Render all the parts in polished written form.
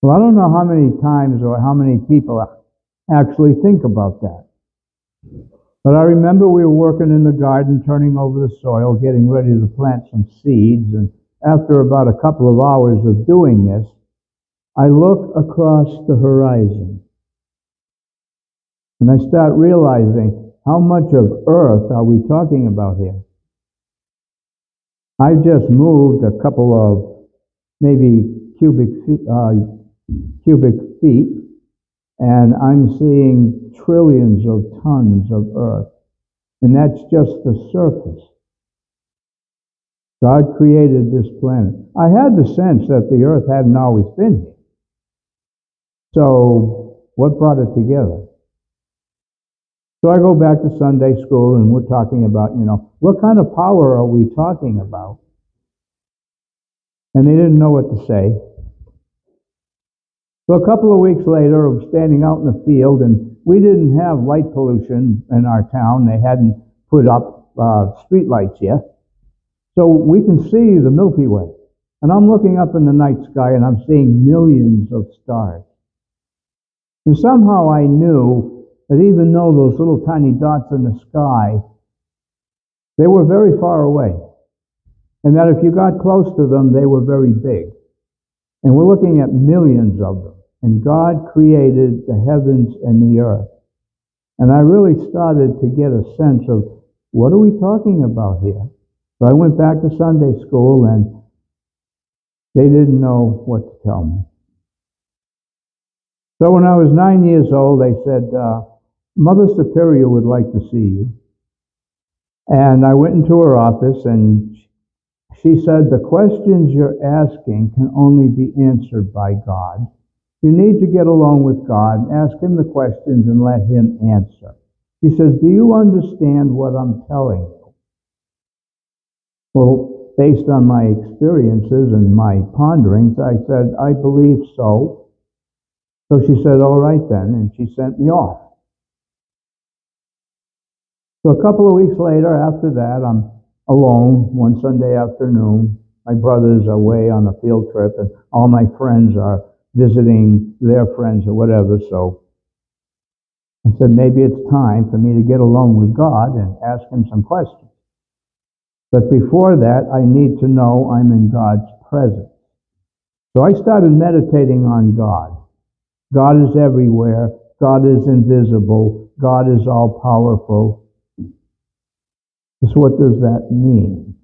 Well, I don't know how many times or how many people actually think about that. But I remember we were working in the garden, turning over the soil, getting ready to plant some seeds, and after about a couple of hours of doing this, I look across the horizon, and I start realizing how much of Earth are we talking about here? I've just moved a couple of maybe cubic feet, and I'm seeing trillions of tons of Earth. And that's just the surface. God created this planet. I had the sense that the Earth hadn't always been here. So, what brought it together? So I go back to Sunday school, and we're talking about, what kind of power are we talking about? And they didn't know what to say. So a couple of weeks later, I'm standing out in the field, and we didn't have light pollution in our town. They hadn't put up street lights yet. So we can see the Milky Way. And I'm looking up in the night sky, and I'm seeing millions of stars. And somehow I knew that even though those little tiny dots in the sky, they were very far away. And that if you got close to them, they were very big. And we're looking at millions of them. And God created the heavens and the earth. And I really started to get a sense of, what are we talking about here? So I went back to Sunday school, and they didn't know what to tell me. So when I was 9 years old, they said, Mother Superior would like to see you. And I went into her office, and she said, the questions you're asking can only be answered by God. You need to get along with God, ask Him the questions, and let Him answer. She says, do you understand what I'm telling you? Well, based on my experiences and my ponderings, I said, I believe so. So she said, all right then, and she sent me off. So a couple of weeks later, after that, I'm alone one Sunday afternoon. My brother's away on a field trip, and all my friends are visiting their friends or whatever. So I said, maybe it's time for me to get alone with God and ask Him some questions. But before that, I need to know I'm in God's presence. So I started meditating on God. God is everywhere. God is invisible. God is all-powerful. So what does that mean?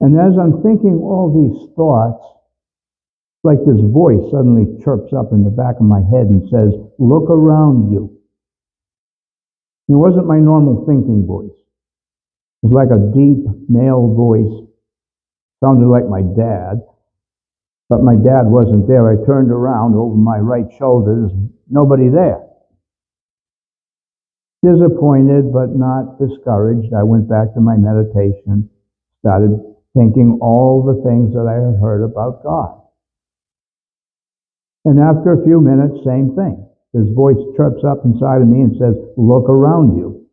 And as I'm thinking all these thoughts, like this voice suddenly chirps up in the back of my head and says, look around you. It wasn't my normal thinking voice. It was like a deep male voice. Sounded like my dad. But my dad wasn't there. I turned around over my right shoulder. There's nobody there. Disappointed, but not discouraged. I went back to my meditation, started thinking all the things that I had heard about God. And after a few minutes, same thing. His voice chirps up inside of me and says, look around you.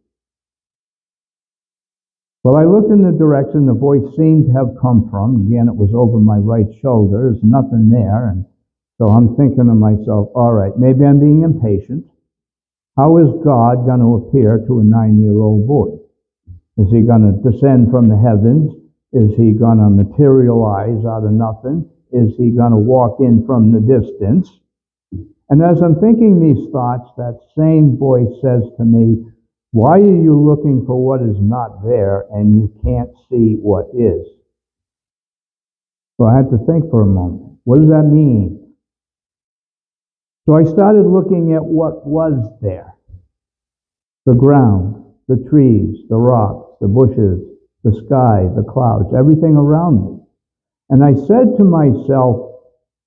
Well, I looked in the direction the voice seemed to have come from. Again, it was over my right shoulder. There's nothing there. And so I'm thinking to myself, all right, maybe I'm being impatient. How is God going to appear to a 9-year-old boy? Is He going to descend from the heavens? Is He going to materialize out of nothing? Is He going to walk in from the distance? And as I'm thinking these thoughts, that same voice says to me, why are you looking for what is not there and you can't see what is? So I had to think for a moment. What does that mean? So I started looking at what was there. The ground, the trees, the rocks, the bushes, the sky, the clouds, everything around me. And I said to myself,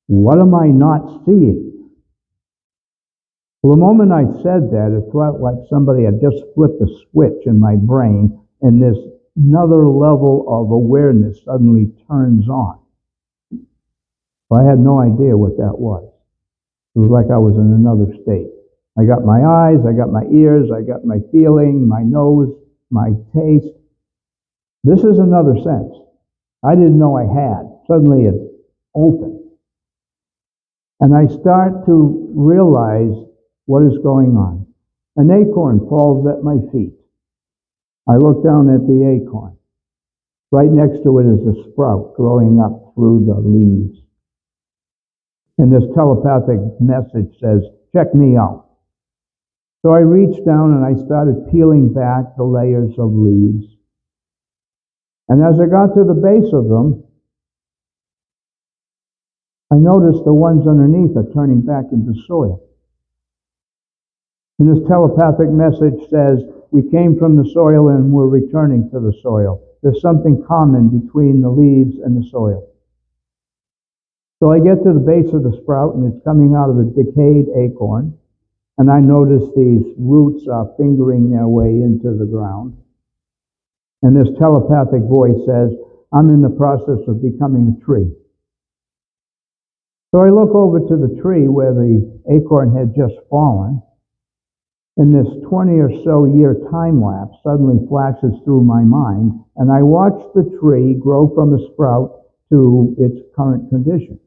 what am I not seeing? Well, the moment I said that, it felt like somebody had just flipped a switch in my brain, and this another level of awareness suddenly turns on. Well, I had no idea what that was. It was like I was in another state. I got my eyes, I got my ears, I got my feeling, my nose, my taste. This is another sense I didn't know I had. Suddenly it's open. And I start to realize what is going on. An acorn falls at my feet. I look down at the acorn. Right next to it is a sprout growing up through the leaves. And this telepathic message says, check me out. So I reached down and I started peeling back the layers of leaves. And as I got to the base of them, I noticed the ones underneath are turning back into soil. And this telepathic message says, we came from the soil and we're returning to the soil. There's something common between the leaves and the soil. So I get to the base of the sprout and it's coming out of the decayed acorn. And I notice these roots are fingering their way into the ground. And this telepathic voice says, I'm in the process of becoming a tree. So I look over to the tree where the acorn had just fallen. And this 20 or so year time lapse suddenly flashes through my mind, and I watch the tree grow from a sprout to its current condition.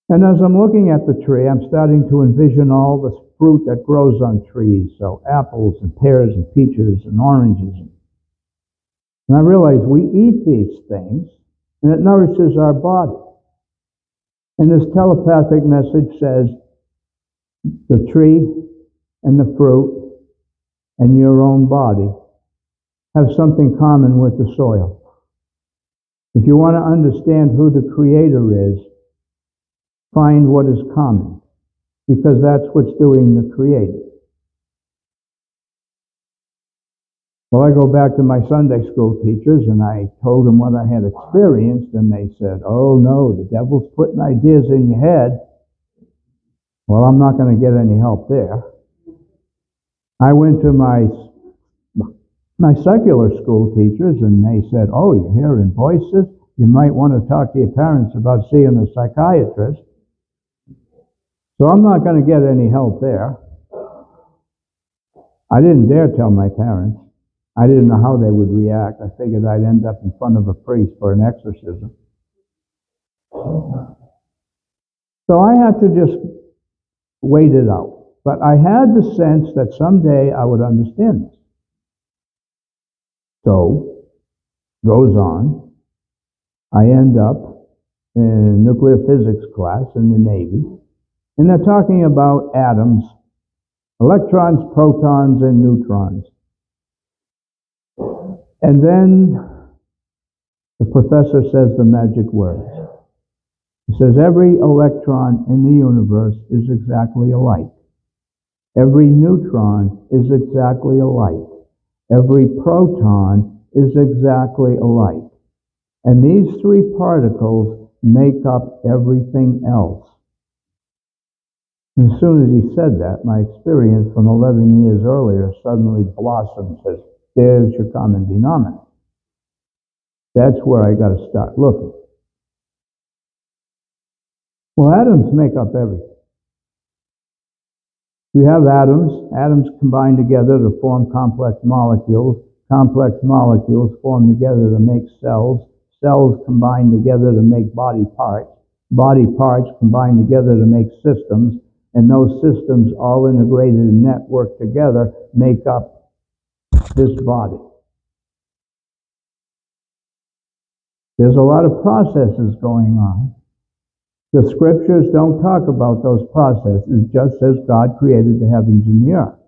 And as I'm looking at the tree, I'm starting to envision all the fruit that grows on trees, so apples and pears and peaches and oranges. And I realize we eat these things, and it nourishes our body. And this telepathic message says, the tree and the fruit and your own body have something common with the soil. If you want to understand who the Creator is, find what is common, because that's what's doing the creating. Well, I go back to my Sunday school teachers and I told them what I had experienced, and they said, oh no, the devil's putting ideas in your head. Well, I'm not going to get any help there. I went to my secular school teachers and they said, oh, you're hearing voices? You might want to talk to your parents about seeing a psychiatrist. So I'm not going to get any help there. I didn't dare tell my parents. I didn't know how they would react. I figured I'd end up in front of a priest for an exorcism. So I had to just wait it out. But I had the sense that someday I would understand this. So, goes on. I end up in nuclear physics class in the Navy, and they're talking about atoms, electrons, protons, and neutrons. And then the professor says the magic words. He says, every electron in the universe is exactly alike. Every neutron is exactly alike. Every proton is exactly alike. And these three particles make up everything else. And as soon as he said that, my experience from 11 years earlier suddenly blossomed and says, there's your common denominator. That's where I got to start looking. Well, atoms make up everything. You have atoms. Atoms combine together to form complex molecules. Complex molecules form together to make cells. Cells combine together to make body parts. Body parts combine together to make systems. And those systems, all integrated and networked together, make up this body. There's a lot of processes going on. The scriptures don't talk about those processes. It just says God created the heavens and the earth.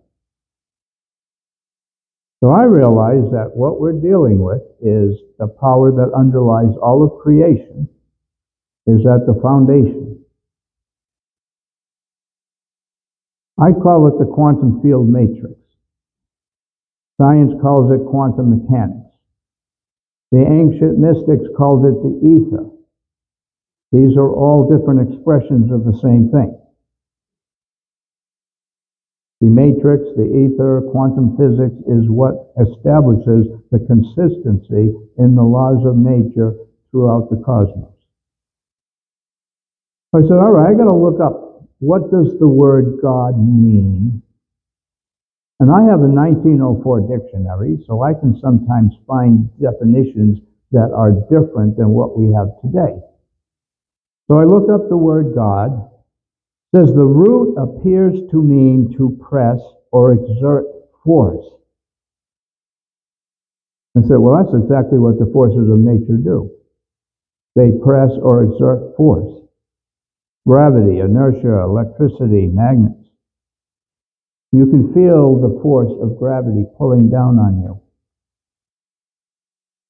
So I realize that what we're dealing with is the power that underlies all of creation is at the foundation. I call it the quantum field matrix. Science calls it quantum mechanics. The ancient mystics called it the ether. These are all different expressions of the same thing. The matrix, the ether, quantum physics is what establishes the consistency in the laws of nature throughout the cosmos. I said, all right, I got to look up, what does the word God mean? And I have a 1904 dictionary, so I can sometimes find definitions that are different than what we have today. So I looked up the word God. It says the root appears to mean to press or exert force. I said, well, that's exactly what the forces of nature do. They press or exert force. Gravity, inertia, electricity, magnets. You can feel the force of gravity pulling down on you.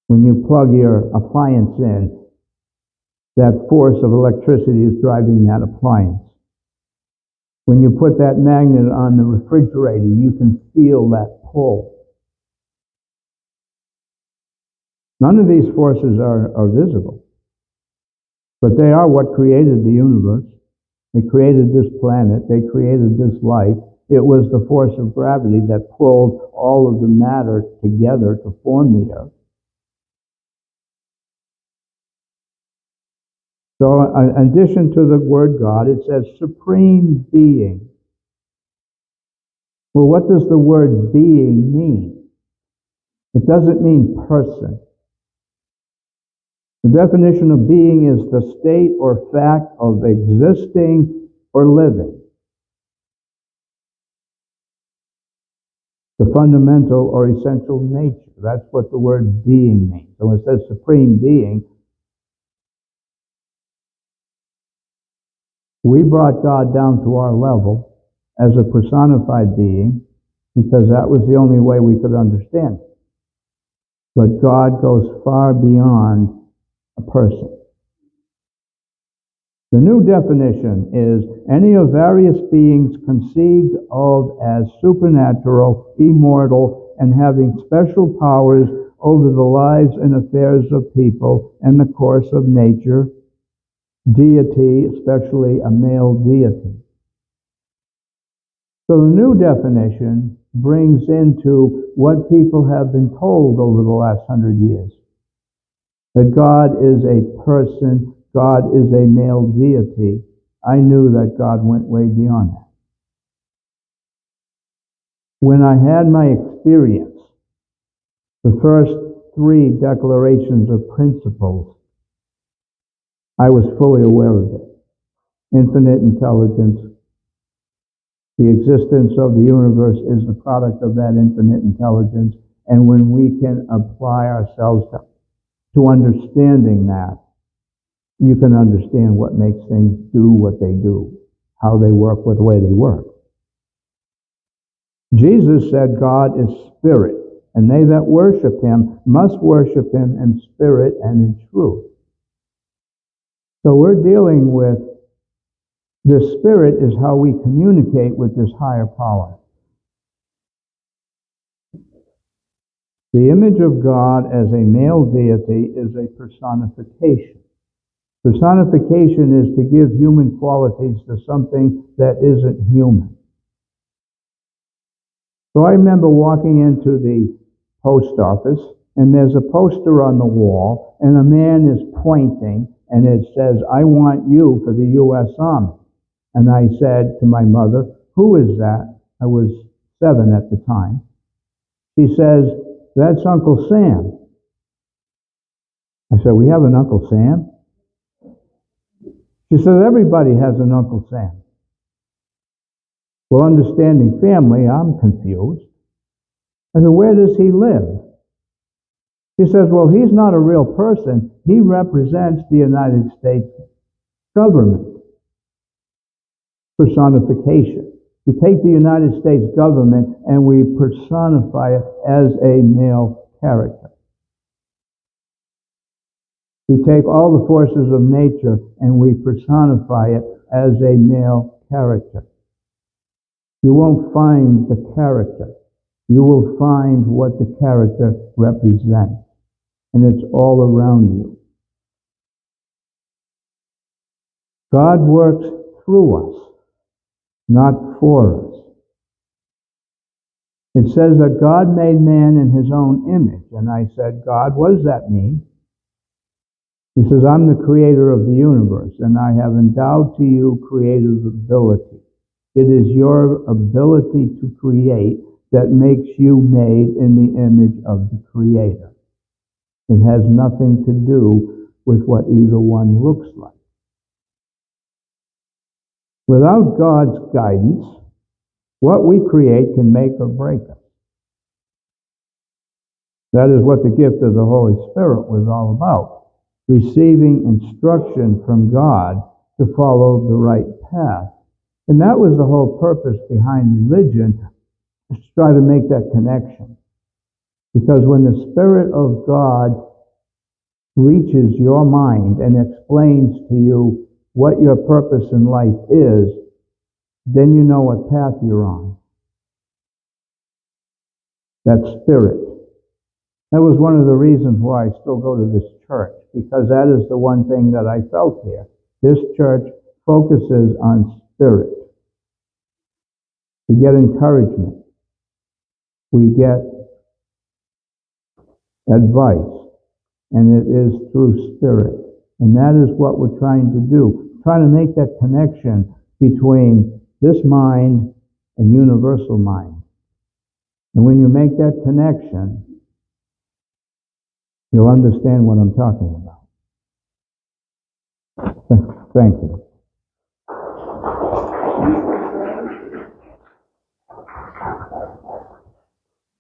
When you plug your appliance in, that force of electricity is driving that appliance. When you put that magnet on the refrigerator, you can feel that pull. None of these forces are visible, but they are what created the universe. They created this planet. They created this life. It was the force of gravity that pulled all of the matter together to form the earth. So in addition to the word God, it says supreme being. Well, what does the word being mean? It doesn't mean person. The definition of being is the state or fact of existing or living. The fundamental or essential nature. That's what the word being means. So when it says supreme being, we brought God down to our level as a personified being because that was the only way we could understand it. But God goes far beyond a person. The new definition is any of various beings conceived of as supernatural, immortal, and having special powers over the lives and affairs of people and the course of nature, deity, especially a male deity. So the new definition brings into what people have been told over the last 100 years. That God is a person, God is a male deity. I knew that God went way beyond that. When I had my experience, the first 3 declarations of principles, I was fully aware of it. Infinite intelligence. The existence of the universe is the product of that infinite intelligence. And when we can apply ourselves to understanding that, you can understand what makes things do what they do, how they work with the way they work. Jesus said God is spirit, and they that worship him must worship him in spirit and in truth. So we're dealing with the spirit is how we communicate with this higher power. The image of God as a male deity is a personification. Personification is to give human qualities to something that isn't human. So I remember walking into the post office, and there's a poster on the wall, and a man is pointing, and it says, I want you for the U.S. Army. And I said to my mother, who is that? I was 7 at the time. She says, that's Uncle Sam. I said, we have an Uncle Sam? She said, everybody has an Uncle Sam. Well, understanding family, I'm confused. I said, where does he live? She says, well, he's not a real person. He represents the United States government. Personification. We take the United States government and we personify it as a male character. We take all the forces of nature and we personify it as a male character. You won't find the character. You will find what the character represents. And it's all around you. God works through us, not for us. It says that God made man in his own image. And I said, God, what does that mean? He says, I'm the creator of the universe, and I have endowed to you creative ability. It is your ability to create that makes you made in the image of the Creator. It has nothing to do with what either one looks like. Without God's guidance, what we create can make or break us. That is what the gift of the Holy Spirit was all about. Receiving instruction from God to follow the right path. And that was the whole purpose behind religion, is to try to make that connection. Because when the Spirit of God reaches your mind and explains to you what your purpose in life is, then you know what path you're on. That Spirit. That was one of the reasons why I still go to this church, because that is the one thing that I felt here. This church focuses on Spirit. We get encouragement. We get advice. And it is through Spirit. And that is what we're trying to do. Trying to make that connection between this mind and universal mind. And when you make that connection, you'll understand what I'm talking about. Thank you.